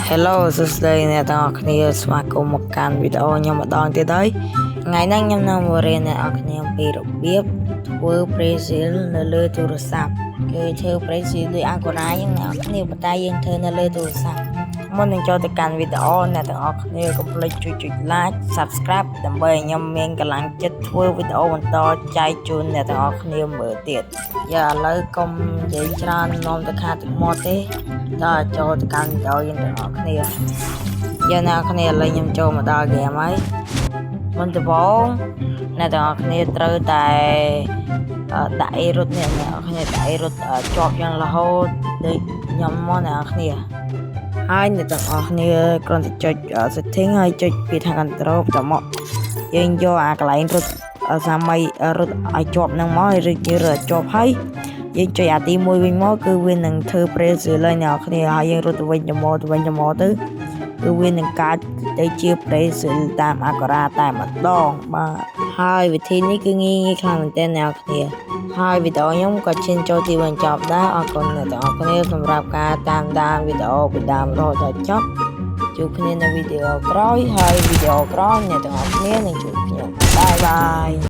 Hello សួស្តីអ្នកទាំងអស់គ្នាស្វាគមន៍មកកាន់វីដេអូខ្ញុំម្ដងទៀតហើយថ្ងៃនេះខ្ញុំនឹងមករៀនអ្នកនរគ្នាអំពីរបៀបធ្វើ Brazil នៅលើទូរស័ព្ទគឺធ្វើ Brazil ដោយ Agora យ៉ាងអ្នកនរគ្នាប៉ុន្តែយើងធ្វើនៅលើទូរស័ព្ទមុននឹងចូលទៅកាន់វីដេអូអ្នកទាំងអស់គ្នាកុំភ្លេចជួយ like Subscribe ដើម្បីឲ្យខ្ញុំមានកម្លាំងចិត្តធ្វើវីដេអូបន្តចែកជូនអ្នកទាំងអស់គ្នាមើលទៀតឥឡូវកុំនិយាយច្រើននាំទៅខាតទឹកមាត់ទេដល់ចូលទៅកាន់វីដេអូយើងទាំងអស់គ្នាយើងអ្នកគ្នាឥឡូវខ្ញុំចូលមកដល់ហ្គេមហើយមុនដំបូងអ្នកទាំងអស់គ្នាត្រូវតែដាក់អេរត់អ្នកគ្នាដាក់អេរត់ជាប់យ៉ាងរហូតដូចខ្ញុំមកអ្នកគ្នាហើយអ្នកទាំងអស់គ្នាគ្រាន់តែចុច setting ហើយចុចពីខាង control ទៅមកយើងយកអាកន្លែងរត់សាមីរត់ឲ្យជាប់នឹងមកហើយឬយើងរត់ជាប់ហើយយើងចុចអាទី1វិញមកគឺវានឹងធ្វើ Brazil ហើយអ្នកគ្នាហើយយើងរត់ទៅវិញទៅមកទៅគឺវានឹងកើតទៅជា Brazil តាម Agora តែម្ដងបាទហើយវិធីនេះគឺងាយខ្លាំងមែនទែនអ្នកគ្នាហើយវីដេអូខ្ញុំក៏ឈានចូលទីបញ្ចប់ដែរអរគុណអ្នកទាំងអស់គ្នាសម្រាប់ការតាមដានវីដេអូពីដើមរហូតដល់ចប់ជួបគ្នានៅវីដេអូក្រោយហើយវីដេអូក្រោយអ្នកទាំងអស់គ្នានឹងជួបខ្ញុំបាយបាយ